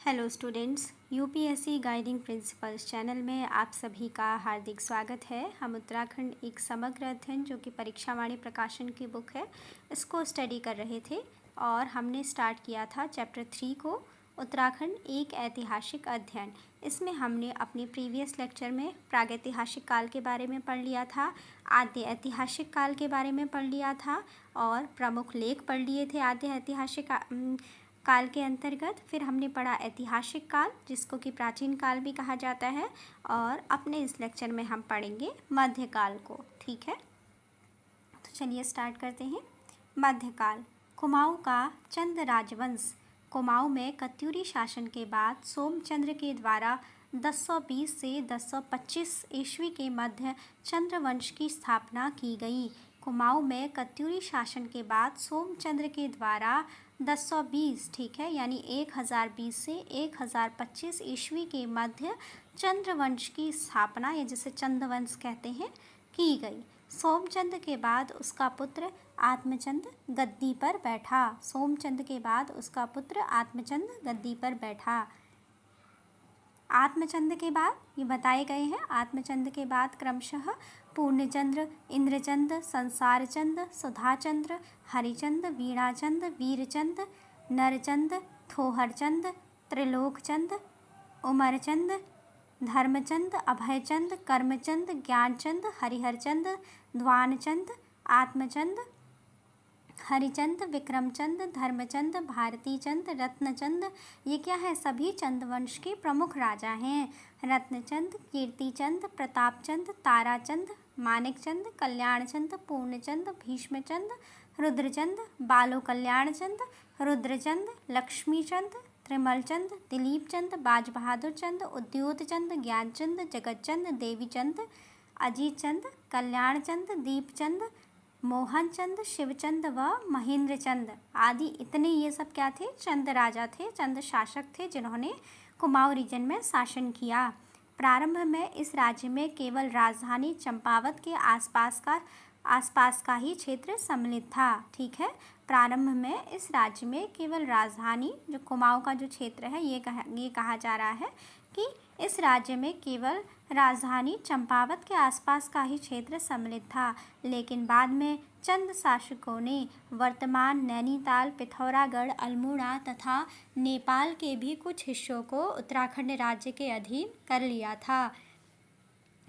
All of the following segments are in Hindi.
Hello students, UPSC guiding principles channel में आप सभी का हार्दिक स्वागत है। हम उत्तराखंड एक समग्र अध्ययन जो कि परीक्षावाणी प्रकाशन की बुक है, इसको स्टडी कर रहे थे और हमने स्टार्ट किया था चैप्टर 3 को, उत्तराखंड एक ऐतिहासिक अध्ययन। इसमें हमने अपने प्रीवियस लेक्चर में प्रागैतिहासिक काल के बारे में पढ़ लिया था, आद्य ऐतिहासिक काल के बारे में पढ़ लिया था और प्रमुख लेख पढ़ लिए थे आद्य ऐतिहासिक काल के अंतर्गत। फिर हमने पढ़ा ऐतिहासिक काल, जिसको कि प्राचीन काल भी कहा जाता है, और अपने इस लेक्चर में हम पढ़ेंगे मध्यकाल को। ठीक है, तो चलिए स्टार्ट करते हैं। मध्यकाल, कुमाऊं का चंद राजवंश। कुमाऊं में कत्यूरी शासन के बाद सोमचंद्र के द्वारा 1020 से 1025 ईस्वी के मध्य चंद्रवंश की स्थापना की गई। कुमाऊं में कत्यूरी शासन के बाद सोमचंद्र के द्वारा 1020, ठीक है, यानी 1020 से 1025 ईस्वी के मध्य चंद्रवंश की स्थापना, या जिसे चंद्रवंश कहते हैं, की गई। सोमचंद के बाद उसका पुत्र आत्मचंद गद्दी पर बैठा। सोमचंद के बाद उसका पुत्र आत्मचंद गद्दी पर बैठा। आत्मचंद के बाद ये बताए गए हैं। आत्मचंद के बाद क्रमशः पूर्णचंद्र, इंद्रचंद, संसारचंद, सुधाचंद्र, हरिचंद, वीणाचंद, वीरचंद, नरचंद, थोहरचंद, त्रिलोकचंद, उमरचंद, धर्मचंद, अभयचंद, कर्मचंद, ज्ञानचंद, हरिहरचंद, द्वानचंद, आत्मचंद, हरिचंद, विक्रमचंद, धर्मचंद, भारतीचंद, रत्नचंद, ये क्या है? सभी चंद्रवंश के प्रमुख राजा हैं। रत्नचंद, कीर्तिचंद, प्रतापचंद, ताराचंद, मानिकचंद, कल्याणचंद, पूर्णचंद, भीष्मचंद, रुद्रचंद, बालो कल्याणचंद, रुद्रचंद, लक्ष्मीचंद, त्रिमलचंद, दिलीपचंद, बाज बहादुर चंद, उद्योतचंद, ज्ञानचंद, जगतचंद, देवीचंद, अजीतचंद, कल्याणचंद, दीपचंद, मोहनचंद, शिवचंद व महेंद्रचंद आदि, इतने ये सब क्या थे? चंद राजा थे, चंद शासक थे, जिन्होंने कुमाऊं रीजन में शासन किया। प्रारंभ में इस राज्य में केवल राजधानी चंपावत के आसपास का ही क्षेत्र सम्मिलित था। ठीक है, प्रारंभ में इस राज्य में केवल राजधानी, जो कुमाऊं का जो क्षेत्र है, ये कहा जा रहा है कि इस राज्य में केवल राजधानी चंपावत के आसपास का ही क्षेत्र सम्मिलित था। लेकिन बाद में चंद शासकों ने वर्तमान नैनीताल, पिथौरागढ़, अल्मोड़ा तथा नेपाल के भी कुछ हिस्सों को उत्तराखंड राज्य के अधीन कर लिया था।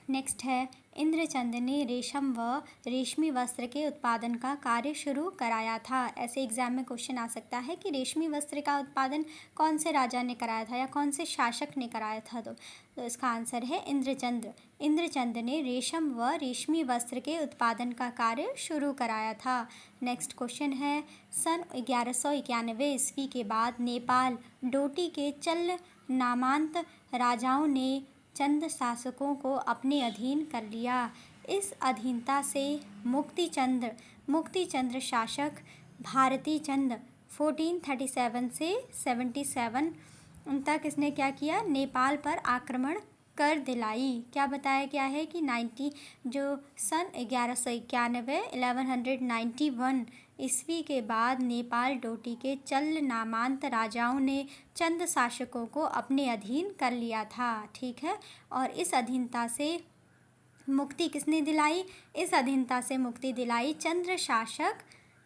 नेक्स्ट है, इंद्रचंद ने रेशम व रेशमी वस्त्र के उत्पादन का कार्य शुरू कराया था। ऐसे एग्जाम में क्वेश्चन आ सकता है कि रेशमी वस्त्र का उत्पादन कौन से राजा ने कराया था या कौन से शासक ने कराया था? तो इसका आंसर है इंद्रचंद। इंद्रचंद ने रेशम व रेशमी वस्त्र के उत्पादन का कार्य शुरू कराया था। नेक्स्ट क्वेश्चन है, सन 1191 ईस्वी के बाद नेपाल डोटी के चल्ल नामांत राजाओं ने चंद शासकों को अपने अधीन कर लिया। इस अधीनता से मुक्तिचंद्र शासक भारतीचंद 1437 से 77 तक इसने क्या किया? नेपाल पर आक्रमण कर दिलाई। क्या बताया गया है कि सन 1191 ईस्वी के बाद नेपाल डोटी के चल्ल नामांत राजाओं ने चंद शासकों को अपने अधीन कर लिया था। ठीक है, और इस अधीनता से मुक्ति किसने दिलाई? इस अधीनता से मुक्ति दिलाई चंद्र शासक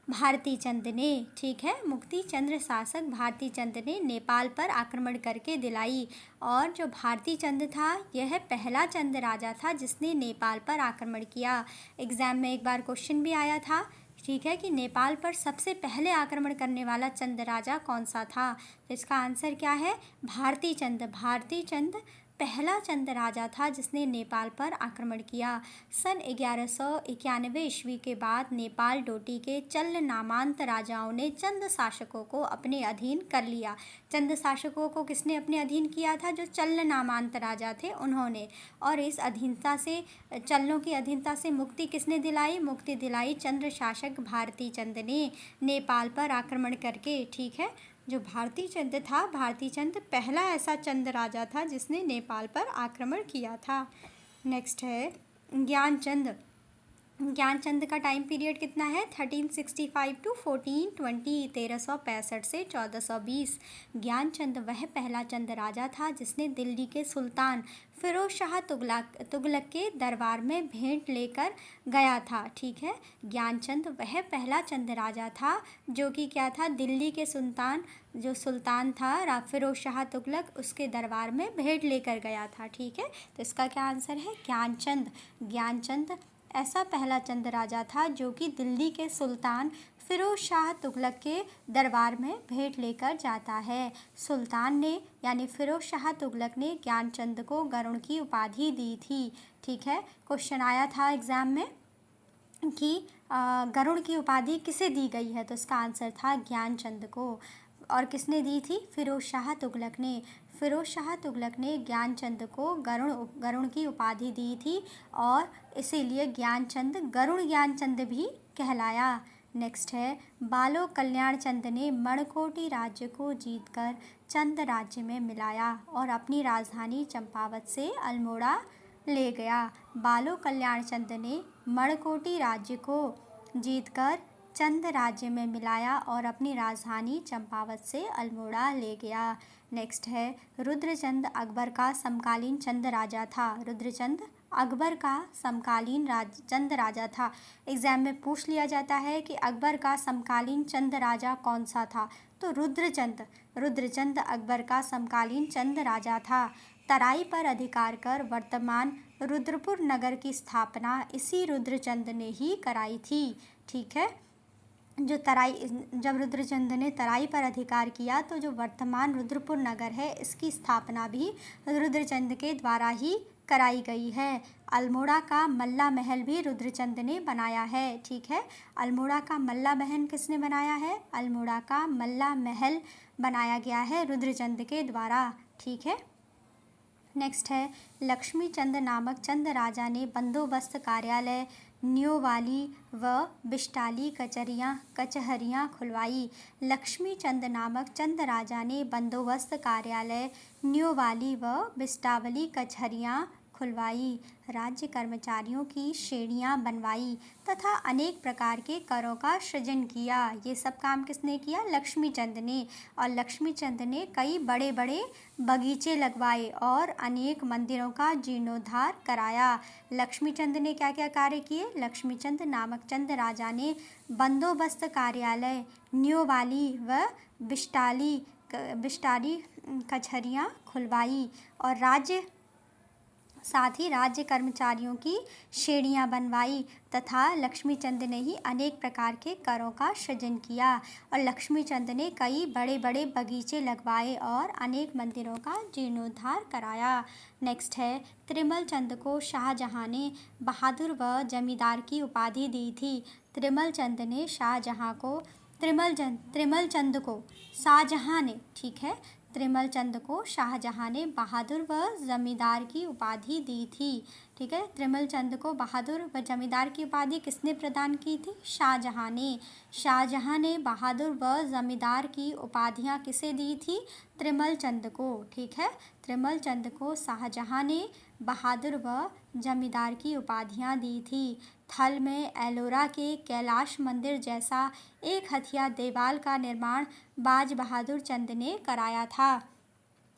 भारतीचंद ने। ठीक है, मुक्ति चंद्र शासक भारतीचंद ने नेपाल पर आक्रमण करके दिलाई। और जो भारतीचंद था, यह पहला चंद राजा था जिसने नेपाल पर आक्रमण किया। एग्जाम में एक बार क्वेश्चन भी आया था, ठीक है, कि नेपाल पर सबसे पहले आक्रमण करने वाला चंद राजा कौन सा था? तो इसका आंसर क्या है? भारतीचंद। भारतीचंद पहला चंद राजा था जिसने नेपाल पर आक्रमण किया। सन 1191 ईस्वी के बाद नेपाल डोटी के चल्ल नामांत राजाओं ने चंद शासकों को अपने अधीन कर लिया। चंद शासकों को किसने अपने अधीन किया था? जो चल्ल नामांत राजा थे उन्होंने। और इस अधीनता से, चल्लों की अधीनता से मुक्ति किसने दिलाई? मुक्ति दिलाई चंद्र शासक भारतीचंद ने नेपाल पर आक्रमण करके। ठीक है, जो भारतीचंद था, भारतीचंद पहला ऐसा चंद राजा था जिसने नेपाल पर आक्रमण किया था। नेक्स्ट है ज्ञानचंद। ज्ञानचंद का टाइम पीरियड कितना है 1365 टू 1420, 1365 से 1420। ज्ञानचंद वह पहला चंद राजा था जिसने दिल्ली के सुल्तान फिरोज शाह तुगलक के दरबार में भेंट लेकर गया था। ठीक है, ज्ञानचंद वह पहला चंद राजा था जो कि क्या था, दिल्ली के सुल्तान था फिरोज शाह तुगलक, उसके दरबार में भेंट लेकर गया था। ठीक है, तो इसका क्या आंसर है, ज्ञानचंद। ज्ञानचंद ऐसा पहला चंद राजा था जो कि दिल्ली के सुल्तान फिरोज शाह तुगलक के दरबार में भेंट लेकर जाता है। सुल्तान ने यानी फिरोज शाह तुगलक ने ज्ञानचंद को गरुड़ की उपाधि दी थी। ठीक है, क्वेश्चन आया था एग्जाम में कि गरुड़ की उपाधि किसे दी गई है, तो इसका आंसर था ज्ञानचंद को। और किसने दी थी, फिरोज शाह तुगलक ने। फिरोज शाह तुगलक ने ज्ञानचंद को गरुड़ की उपाधि दी थी और इसीलिए ज्ञानचंद गरुड़ ज्ञानचंद भी कहलाया। नेक्स्ट है, बालो कल्याण चंद ने मणकोटी राज्य को जीतकर चंद राज्य में मिलाया और अपनी राजधानी चंपावत से अल्मोड़ा ले गया। बालो कल्याण चंद ने मणकोटी राज्य को जीतकर चंद राज्य में मिलाया और अपनी राजधानी चंपावत से अल्मोड़ा ले गया। नेक्स्ट है, रुद्रचंद अकबर का समकालीन चंद राजा था। रुद्रचंद अकबर का समकालीन चंद राजा था। एग्जाम में पूछ लिया जाता है कि अकबर का समकालीन चंद राजा कौन सा था, तो रुद्रचंद अकबर का समकालीन चंद राजा था। तराई पर अधिकार कर वर्तमान रुद्रपुर नगर की स्थापना इसी रुद्रचंद ने ही कराई थी। ठीक है, जब रुद्रचंद ने तराई पर अधिकार किया तो जो वर्तमान रुद्रपुर नगर है इसकी स्थापना भी रुद्रचंद के द्वारा ही कराई गई है। अल्मोड़ा का मल्ला महल भी रुद्रचंद ने बनाया है। ठीक है, अल्मोड़ा का मल्ला महल किसने बनाया है, अल्मोड़ा का मल्ला महल बनाया गया है रुद्रचंद के द्वारा। ठीक है, नेक्स्ट है, लक्ष्मी चंद नामक चंद राजा ने बंदोबस्त कार्यालय न्योवाली व बिष्टाली कचहरियाँ खुलवाई। लक्ष्मी चंद नामक चंद राजा ने बंदोबस्त कार्यालय न्योवाली व बिष्टावली कचहरियाँ खुलवाई, राज्य कर्मचारियों की श्रेणियाँ बनवाई तथा अनेक प्रकार के करों का सृजन किया। ये सब काम किसने किया, लक्ष्मी चंद ने। और लक्ष्मी चंद ने कई बड़े बड़े बगीचे लगवाए और अनेक मंदिरों का जीर्णोद्धार कराया। लक्ष्मी चंद ने क्या क्या कार्य किए, लक्ष्मी चंद नामक चंद राजा ने बंदोबस्त कार्यालय न्योवाली व बिष्टाली कचहरियाँ खुलवाई और साथ ही राज्य कर्मचारियों की श्रेणियाँ बनवाई तथा लक्ष्मीचंद ने ही अनेक प्रकार के करों का सृजन किया और लक्ष्मीचंद ने कई बड़े बड़े बगीचे लगवाए और अनेक मंदिरों का जीर्णोद्धार कराया। नेक्स्ट है, त्रिमल चंद को शाहजहाँ ने बहादुर व जमींदार की उपाधि दी थी। त्रिमल चंद ने त्रिमल चंद को शाहजहाँ ने बहादुर व जमींदार की उपाधि दी थी। ठीक है, त्रिमल चंद को बहादुर व जमींदार की उपाधि किसने प्रदान की थी, शाहजहाँ ने। शाहजहाँ ने बहादुर व जमींदार की उपाधियाँ किसे दी थी, त्रिमल चंद को। ठीक है, त्रिमल चंद को शाहजहाँ ने बहादुर व जमींदार की उपाधियाँ दी थी। थल में एलोरा के कैलाश मंदिर जैसा एक हथिया देवाल का निर्माण बाज बहादुर चंद ने कराया था।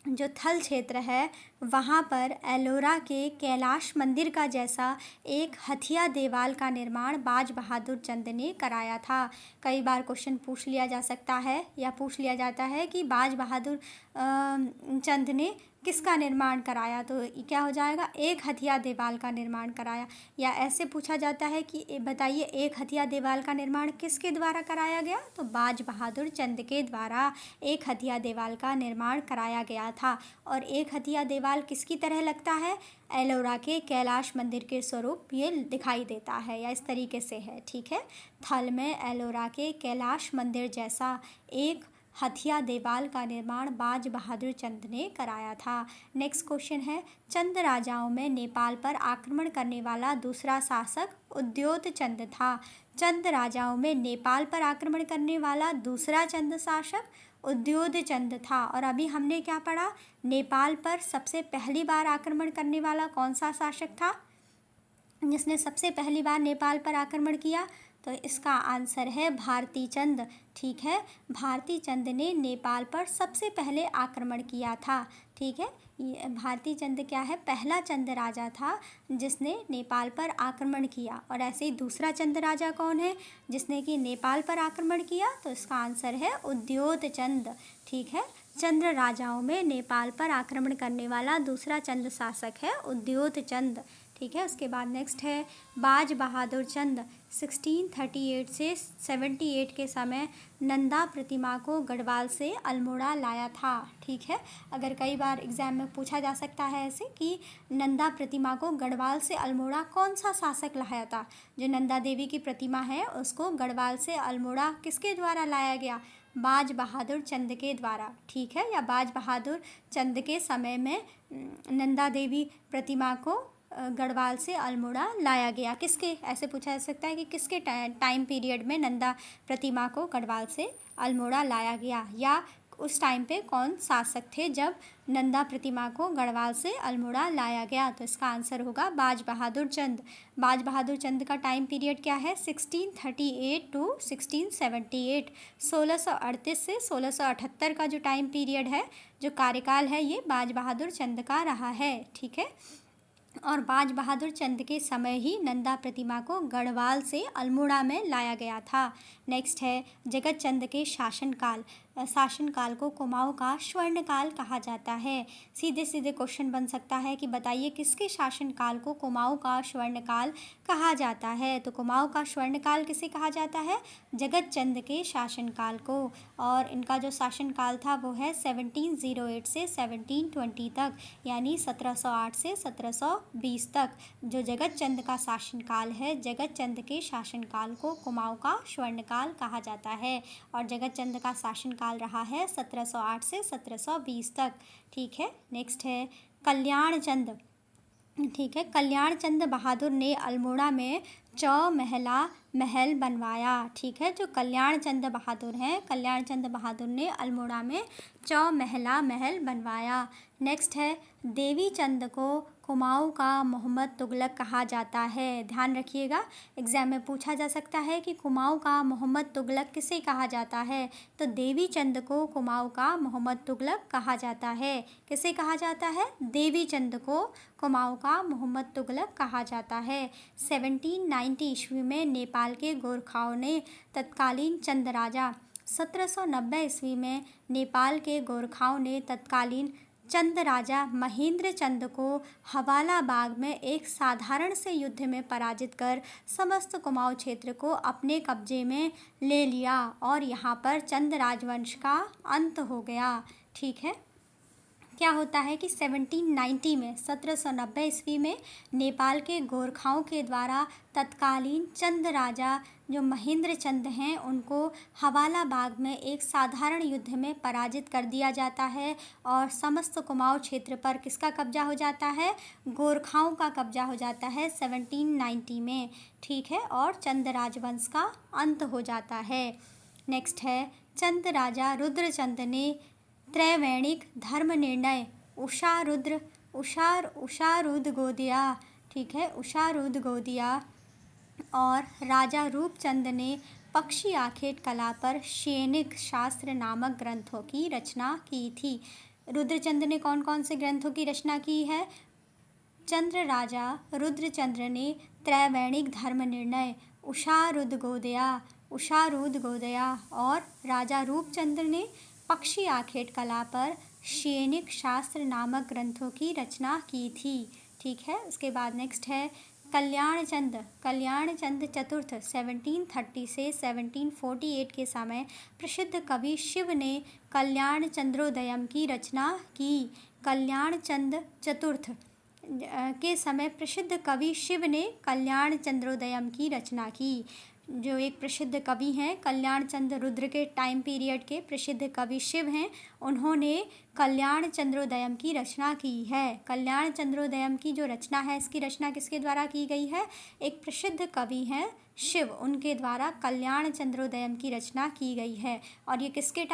जो थल क्षेत्र है वहाँ पर एलोरा के कैलाश मंदिर का जैसा एक हथिया देवाल का निर्माण बाज बहादुर चंद ने कराया था। कई बार क्वेश्चन पूछ लिया जा सकता है या पूछ लिया जाता है कि बाज बहादुर चंद ने किसका निर्माण कराया, तो क्या हो जाएगा, एक हथिया देवाल का निर्माण कराया। या ऐसे पूछा जाता है कि बताइए एक हथिया देवाल का निर्माण किसके द्वारा कराया गया, तो बाज बहादुर चंद के द्वारा एक हथिया देवाल का निर्माण कराया गया था। और एक हथिया देवाल किसकी तरह लगता है, एलोरा के कैलाश मंदिर के स्वरूप ये दिखाई देता है या इस तरीके से है। ठीक है, थल में एलोरा के कैलाश मंदिर जैसा एक हथिया देवाल का निर्माण बाज बहादुर चंद ने कराया था। नेक्स्ट क्वेश्चन है, चंद राजाओं में नेपाल पर आक्रमण करने वाला दूसरा शासक उद्योत चंद था। चंद राजाओं में नेपाल पर आक्रमण करने वाला दूसरा चंद शासक उद्योत चंद था। और अभी हमने क्या पढ़ा, नेपाल पर सबसे पहली बार आक्रमण करने वाला कौन सा शासक था, जिसने सबसे पहली बार नेपाल पर आक्रमण किया? तो इसका आंसर है भारती चंद। ठीक है, भारती चंद ने नेपाल पर सबसे पहले आक्रमण किया था। ठीक है, ये भारती चंद क्या है? पहला चंद राजा था जिसने नेपाल पर आक्रमण किया। और ऐसे ही दूसरा चंद राजा कौन है जिसने कि नेपाल पर आक्रमण किया? तो इसका आंसर है उद्योत चंद। ठीक है, चंद्र राजाओं में नेपाल पर आक्रमण करने वाला दूसरा चंद शासक है उद्योत चंद। ठीक है, उसके बाद नेक्स्ट है बाज बहादुर चंद। 1638 से 78 के समय नंदा प्रतिमा को गढ़वाल से अल्मोड़ा लाया था। ठीक है, अगर कई बार एग्जाम में पूछा जा सकता है ऐसे कि नंदा प्रतिमा को गढ़वाल से अल्मोड़ा कौन सा शासक लाया था? जो नंदा देवी की प्रतिमा है उसको गढ़वाल से अल्मोड़ा किसके द्वारा लाया गया? बाज बहादुर चंद के द्वारा। ठीक है, या बाज बहादुर चंद के समय में नंदा देवी प्रतिमा को गढ़वाल से अल्मोड़ा लाया गया। किसके, ऐसे पूछा जा सकता है कि किसके टाइम पीरियड में नंदा प्रतिमा को गढ़वाल से अल्मोड़ा लाया गया, या उस टाइम पे कौन शासक थे जब नंदा प्रतिमा को गढ़वाल से अल्मोड़ा लाया गया? तो इसका आंसर होगा बाज बहादुर चंद। बाज बहादुर चंद का टाइम पीरियड क्या है? 1638 टू 1678। 1638 से 1678 का जो टाइम पीरियड है, जो कार्यकाल है, ये बाज बहादुर चंद का रहा है। ठीक है, और बाज बहादुर चंद के समय ही नंदा प्रतिमा को गढ़वाल से अल्मोड़ा में लाया गया था। नेक्स्ट है जगत चंद के शासनकाल। शासनकाल को कुमाऊँ का स्वर्णकाल कहा जाता है। सीधे सीधे क्वेश्चन बन सकता है कि बताइए किसके शासनकाल को कुमाऊँ का स्वर्णकाल कहा जाता है? तो कुमाऊँ का स्वर्णकाल किसे कहा जाता है? जगत चंद के शासनकाल को। और इनका जो शासनकाल था वो है 1708 से 1720 तक, यानी 1708 से 1720 तक। जो जगत चंद का शासनकाल है, जगत चंद के शासनकाल को कुमाऊँ का स्वर्णकाल कहा जाता है। और जगत चंद का शासनकाल रहा है 1708 से 1720 तक। ठीक है, नेक्स्ट है कल्याण चंद। ठीक है, कल्याण चंद बहादुर ने अल्मोड़ा में चौमहला महल बनवाया। ठीक है, जो कल्याण चंद बहादुर हैं, कल्याण चंद बहादुर ने अल्मोड़ा में चौमहला महल बनवाया। नेक्स्ट है देवी चंद को कुमाऊँ का मोहम्मद तुगलक कहा जाता है। ध्यान रखिएगा, एग्जाम में पूछा जा सकता है कि कुमाऊँ का मोहम्मद तुगलक किसे कहा जाता है? तो देवी चंद को कुमाऊँ का मोहम्मद तुगलक कहा जाता है। किसे कहा जाता है? देवी चंद को कुमाऊँ का मोहम्मद तुगलक कहा जाता है। 1790 ईस्वी में नेपाल के गोरखाओं ने तत्कालीन चंद राजा 1790 ईस्वी में नेपाल के गोरखाओं ने तत्कालीन चंद राजा महेंद्र चंद को हवाला बाग में एक साधारण से युद्ध में पराजित कर समस्त कुमाऊँ क्षेत्र को अपने कब्जे में ले लिया और यहाँ पर चंद राजवंश का अंत हो गया। ठीक है, क्या होता है कि 1790 में 1790 ईस्वी में नेपाल के गोरखाओं के द्वारा तत्कालीन चंद राजा जो महेंद्र चंद हैं उनको हवाला बाग में एक साधारण युद्ध में पराजित कर दिया जाता है और समस्त कुमाऊँ क्षेत्र पर किसका कब्जा हो जाता है? गोरखाओं का कब्जा हो जाता है 1790 में। ठीक है, और चंद राजवंश का अंत हो जाता है। नेक्स्ट है चंद राजा रुद्रचंद ने त्रैवैणिक धर्म निर्णय उषारुद गोदिया। ठीक है, उषारुद गोदिया और राजा रूपचंद ने पक्षी आखेट कला पर सैनिक शास्त्र नामक ग्रंथों की रचना की थी। रुद्रचंद ने कौन कौन से ग्रंथों की रचना की है? चंद्र राजा रुद्रचंद्र ने त्रैवैणिक धर्म निर्णय, उषारुद गोदया और राजा रूपचंद ने पक्षी आखेट कला पर सैनिक शास्त्र नामक ग्रंथों की रचना की थी। ठीक है, उसके बाद नेक्स्ट है कल्याण चंद चतुर्थ 1730 से 1748 के समय प्रसिद्ध कवि शिव ने कल्याण चंद्रोदयम की रचना की। कल्याण चंद चतुर्थ के समय प्रसिद्ध कवि शिव ने कल्याण चंद्रोदयम की रचना की। जो एक प्रसिद्ध कवि हैं कल्याण चंद्र रुद्र के टाइम पीरियड के प्रसिद्ध कवि शिव हैं, उन्होंने कल्याण चंद्रोदयम की रचना की है। कल्याण चंद्रोदयम की जो रचना है, इसकी रचना किसके द्वारा की गई है? एक प्रसिद्ध कवि हैं शिव, उनके द्वारा कल्याण चंद्रोदयम की रचना की गई है। और ये किसके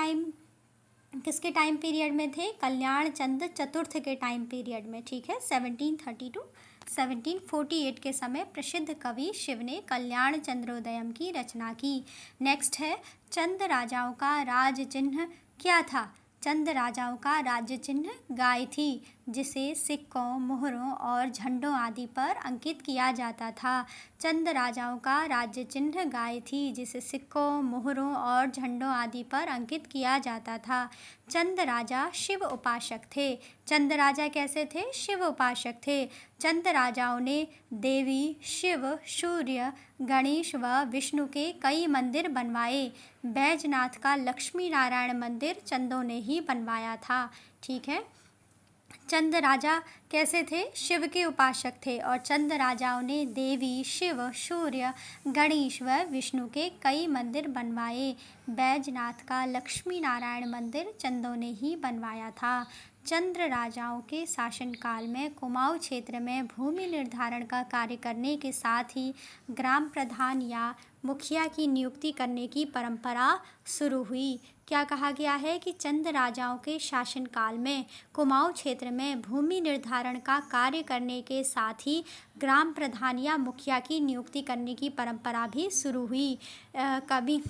टाइम पीरियड में थे? कल्याण चंद चतुर्थ के टाइम पीरियड में। ठीक है, 1730 टू 1748 के समय प्रसिद्ध कवि शिव ने कल्याण चंद्रोदयम की रचना की। नेक्स्ट है, चंद राजाओं का राज चिन्ह क्या था? चंद राजाओं का राज्य चिन्ह गाय थी, जिसे सिक्कों, मोहरों और झंडों आदि पर अंकित किया जाता था। चंद राजाओं का राज्य चिन्ह गाय थी, जिसे सिक्कों, मोहरों और झंडों आदि पर अंकित किया जाता था। चंद राजा शिव उपासक थे। चंद राजा कैसे थे? शिव उपासक थे। चंद राजाओं ने देवी, शिव, सूर्य, गणेश व विष्णु के कई मंदिर बनवाए। बैजनाथ का लक्ष्मी नारायण मंदिर चंदों ने ही बनवाया था। ठीक है, चंद राजा कैसे थे? शिव के उपासक थे और चंद राजाओं ने देवी, शिव, सूर्य, गणेश व विष्णु के कई मंदिर बनवाए। बैजनाथ का लक्ष्मी नारायण मंदिर चंदों ने ही बनवाया था। चंद्र राजाओं के शासनकाल में कुमाऊं क्षेत्र में भूमि निर्धारण का कार्य करने के साथ ही ग्राम प्रधान या मुखिया की नियुक्ति करने की परंपरा शुरू हुई। क्या कहा गया है कि चंद राजाओं के शासनकाल में कुमाऊं क्षेत्र में भूमि निर्धारण का कार्य करने के साथ ही ग्राम प्रधान या मुखिया की नियुक्ति करने की परंपरा भी शुरू हुई। कभी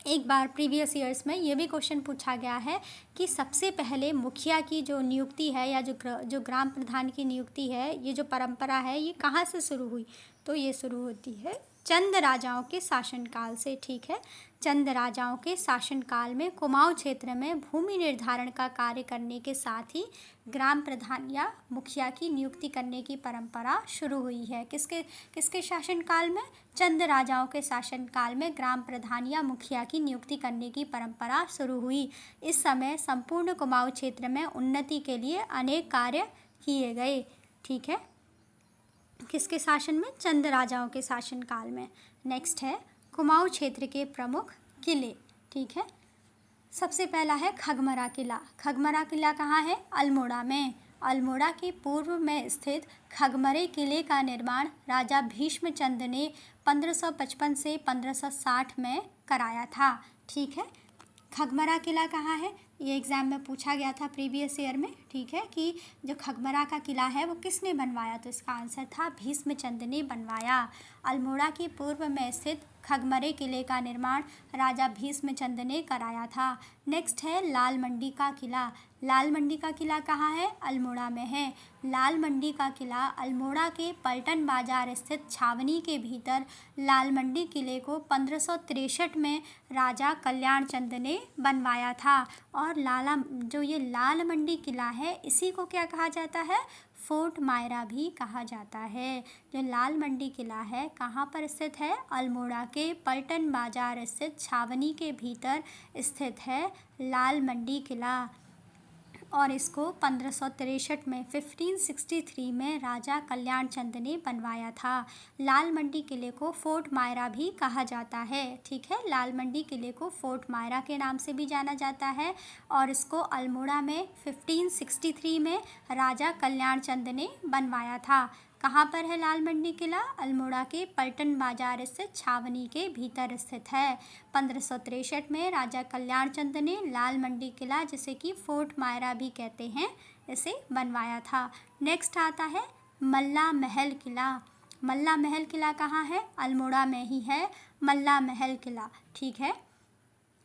एक बार प्रीवियस ईयर्स में ये भी क्वेश्चन पूछा गया है कि सबसे पहले मुखिया की जो नियुक्ति है या जो ग्राम प्रधान की नियुक्ति है, ये जो परंपरा है, ये कहाँ से शुरू हुई? तो ये शुरू होती है चंद राजाओं के शासनकाल से। ठीक है, चंद राजाओं के शासनकाल में कुमाऊं क्षेत्र में भूमि निर्धारण का कार्य करने के साथ ही ग्राम प्रधान या मुखिया की नियुक्ति करने की परंपरा शुरू हुई है। किसके शासनकाल में? चंद राजाओं के शासनकाल में ग्राम प्रधान या मुखिया की नियुक्ति करने की परंपरा शुरू हुई। इस समय संपूर्ण कुमाऊं क्षेत्र में उन्नति के लिए अनेक कार्य किए गए। ठीक है, किसके शासन में? चंद राजाओं के शासनकाल में। नेक्स्ट है, कुमाऊं क्षेत्र के प्रमुख किले। ठीक है, सबसे पहला है खगमरा किला। खगमरा किला कहाँ है? अल्मोड़ा में। अल्मोड़ा के पूर्व में स्थित खगमरे किले का निर्माण राजा भीष्मचंद ने 1555 से 1560 में कराया था। ठीक है, खगमरा किला कहाँ है? ये एग्ज़ाम में पूछा गया था प्रीवियस ईयर में। ठीक है, कि जो खगमरा का किला है वो किसने बनवाया? तो इसका आंसर था भीष्मचंद ने बनवाया। अल्मोड़ा के पूर्व में स्थित खगमरे किले का निर्माण राजा भीष्मचंद ने कराया था। नेक्स्ट है लाल मंडी का किला। लाल मंडी का किला कहाँ है? अल्मोड़ा में है। लाल मंडी का किला अल्मोड़ा के पलटन बाजार स्थित छावनी के भीतर लाल मंडी किले को 1563 में राजा कल्याण चंद ने बनवाया था। और ये लाल मंडी किला है, इसी को क्या कहा जाता है? फोर्ट मायरा भी कहा जाता है। जो लाल मंडी किला है कहाँ पर स्थित है? अल्मोड़ा के पलटन बाजार स्थित छावनी के भीतर स्थित है लाल मंडी किला। और इसको 1563 में 1563 में राजा कल्याण चंद ने बनवाया था। लाल मंडी किले को फोर्ट मायरा भी कहा जाता है। ठीक है, लाल मंडी किले को फोर्ट मायरा के नाम से भी जाना जाता है। और इसको अल्मोड़ा में 1563 में राजा कल्याण चंद ने बनवाया था। कहाँ पर है लाल मंडी किला? अल्मोड़ा के पलटन बाजार स्थित छावनी के भीतर स्थित है। 1563 में राजा कल्याण चंद ने लाल मंडी किला, जिसे कि फोर्ट मायरा भी कहते हैं, इसे बनवाया था। नेक्स्ट आता है मल्ला महल किला। मल्ला महल किला कहाँ है? अल्मोड़ा में ही है मल्ला महल किला। ठीक है,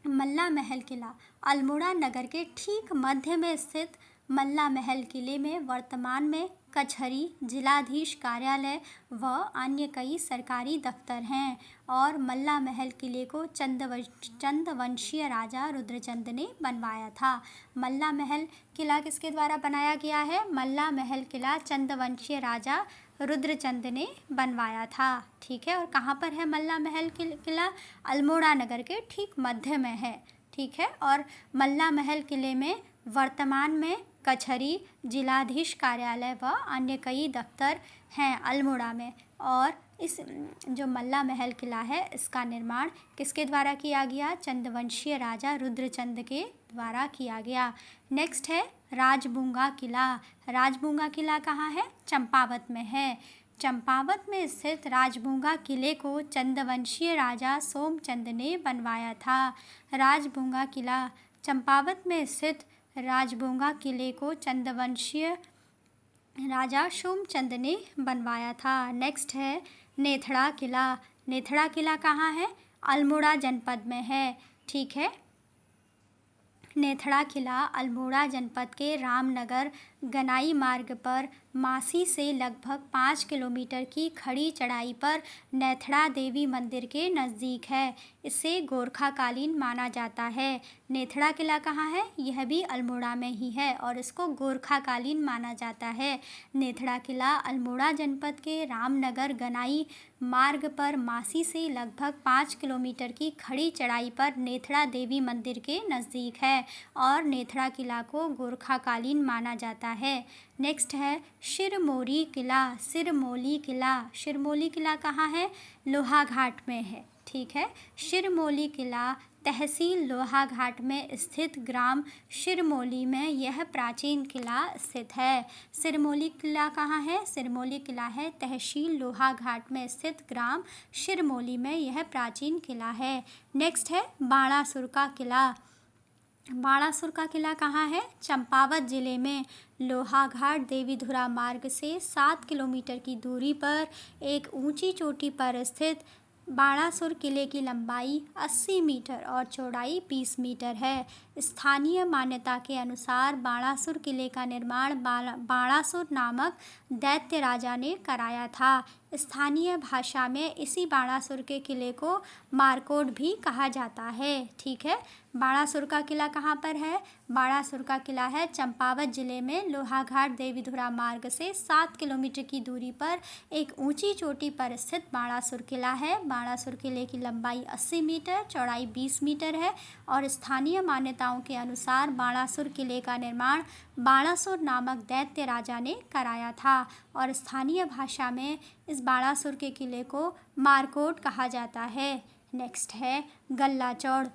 मल्ला महल किला अल्मोड़ा नगर के ठीक मध्य में स्थित मल्ला महल किले में वर्तमान में कचहरी, जिलाधीश कार्यालय व अन्य कई सरकारी दफ्तर हैं। और मल्ला महल किले को चंदवंशीय राजा रुद्रचंद ने बनवाया था। मल्ला महल किला किसके द्वारा बनाया गया है? मल्ला महल किला चंदवंशीय राजा रुद्रचंद ने बनवाया था। ठीक है, और कहाँ पर है मल्ला महल किला? अल्मोड़ा नगर के ठीक मध्य में है। ठीक है, और मल्ला महल किले में वर्तमान में कचहरी, जिलाधीश कार्यालय व अन्य कई दफ्तर हैं अल्मोड़ा में। और इस जो मल्ला महल किला है, इसका निर्माण किसके द्वारा किया गया? चंदवंशीय राजा रुद्रचंद के द्वारा किया गया। नेक्स्ट है राजबूंगा किला। राजबूंगा किला कहाँ है? चंपावत में है। चंपावत में स्थित राजबूंगा किले को चंदवंशीय राजा सोमचंद ने बनवाया था। राजबूंगा किला चंपावत में स्थित राजबूंगा किले को चंदवंशीय राजा सोमचंद ने बनवाया था। नेक्स्ट है नेथड़ा किला। नेथड़ा किला कहाँ है? अल्मोड़ा जनपद में है। ठीक है, नेथड़ा किला अल्मोड़ा जनपद के रामनगर गनाई मार्ग पर मासी से लगभग 5 किलोमीटर की खड़ी चढ़ाई पर नेथड़ा देवी मंदिर के नज़दीक है। इसे गोरखाकालीन माना जाता है। नेथड़ा किला कहाँ है? यह भी अल्मोड़ा में ही है और इसको गोरखाकालीन माना जाता है। नेथड़ा किला अल्मोड़ा जनपद के रामनगर गनाई मार्ग पर मासी से लगभग 5 किलोमीटर की खड़ी चढ़ाई पर नेथड़ा देवी मंदिर के नज़दीक है और नेथड़ा किला को गोरखाकालीन माना जाता है। नेक्स्ट है शिरमौली किला। सिरमौली किला, शिरमौली किला कहाँ है? लोहाघाट में है। ठीक है, शिरमौली किला तहसील लोहाघाट में स्थित ग्राम शिरमौली में यह प्राचीन किला स्थित है। सिरमौली किला कहाँ है? सिरमौली किला है तहसील लोहाघाट में स्थित ग्राम शिरमौली में यह प्राचीन किला है। नेक्स्ट है बाणासुर का किला। बाणासुर का किला कहाँ है? चंपावत जिले में लोहाघाट देवीधुरा मार्ग से 7 किलोमीटर की दूरी पर एक ऊंची चोटी पर स्थित बाणासुर किले की लंबाई 80 मीटर और चौड़ाई 20 मीटर है। स्थानीय मान्यता के अनुसार बाणासुर किले का निर्माण बाणासुर नामक दैत्य राजा ने कराया था। स्थानीय भाषा में इसी बाणासुर के किले को मारकोट भी कहा जाता है। ठीक है, बाणासुर का किला कहाँ पर है? बाणासुर का किला है चंपावत जिले में लोहाघाट देवीधुरा मार्ग से 7 किलोमीटर की दूरी पर एक ऊंची चोटी पर स्थित बाणासुर किला है। बाणासुर किले की लंबाई 80 मीटर, चौड़ाई 20 मीटर है और स्थानीय मान्यताओं के अनुसार बाणासुर किले का निर्माण बाणासुर नामक दैत्य राजा ने कराया था और स्थानीय भाषा में इस बाणासुर के किले को मारकोट कहा जाता है। नेक्स्ट है गल्लाचौड़।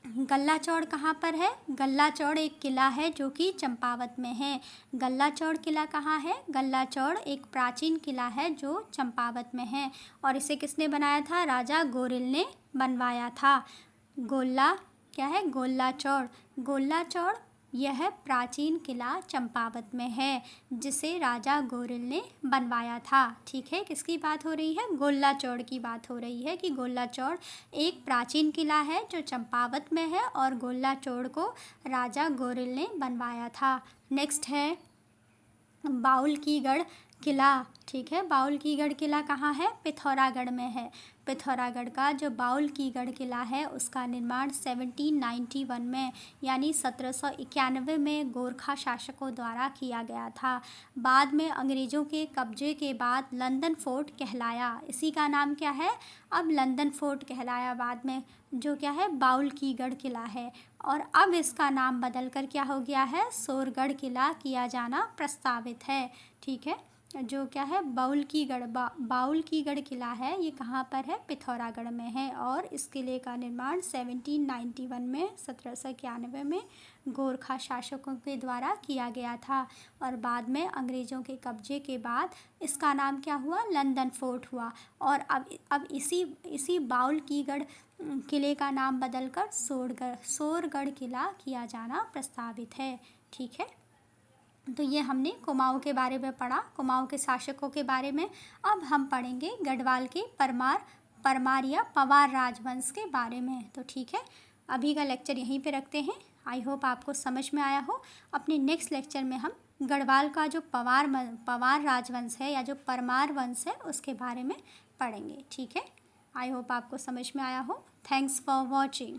गल्लाचौड़ कहाँ पर है? गल्लाचौड़ एक किला है जो कि चंपावत में है। गल्लाचौड़ किला कहाँ है? गल्लाचौड़ एक प्राचीन किला है जो चंपावत में है और इसे किसने बनाया था? राजा गोरिल ने बनवाया था। गोल्ला क्या है? गोल्लाचौड़। गोल्लाचौड़ यह प्राचीन किला चंपावत में है जिसे राजा गोरिल ने बनवाया था। ठीक है, किसकी बात हो रही है? गोल्लाचौड़ की बात हो रही है कि गोल्लाचौड़ एक प्राचीन किला है जो चंपावत में है और गोल्लाचौड़ को राजा गोरिल ने बनवाया था। नेक्स्ट है बाउल की गढ़ किला। ठीक है, बाउल की गढ़ किला कहाँ है? पिथौरागढ़ में है। पिथौरागढ़ का जो बाउल की गढ़ किला है उसका निर्माण 1791 में यानी 1791 में गोरखा शासकों द्वारा किया गया था। बाद में अंग्रेज़ों के कब्जे के बाद लंदन फोर्ट कहलाया। इसी का नाम क्या है? अब लंदन फोर्ट कहलाया बाद में, जो क्या है? बाउल की गढ़ किला है और अब इसका नाम बदलकर क्या हो गया है? सोरगढ़ किला किया जाना प्रस्तावित है। ठीक है, जो क्या है? बाउल की गढ़ किला है, ये कहाँ पर है? पिथौरागढ़ में है और इस किले का निर्माण 1791 में 1791 में गोरखा शासकों के द्वारा किया गया था और बाद में अंग्रेज़ों के कब्जे के बाद इसका नाम क्या हुआ? लंदन फोर्ट हुआ और अब इसी बाउल की गढ़ किले का नाम बदलकर सोरगढ़ किला किया जाना प्रस्तावित है। ठीक है, तो ये हमने कुमाऊँ के बारे में पढ़ा, कुमाऊँ के शासकों के बारे में। अब हम पढ़ेंगे गढ़वाल के परमार या पवार राजवंश के बारे में। तो ठीक है, अभी का लेक्चर यहीं पे रखते हैं। आई होप आपको समझ में आया हो। अपने नेक्स्ट लेक्चर में हम गढ़वाल का जो पवार राजवंश है या जो परमार वंश है उसके बारे में पढ़ेंगे। ठीक है, आई होप आपको समझ में आया हो। Thanks for watching.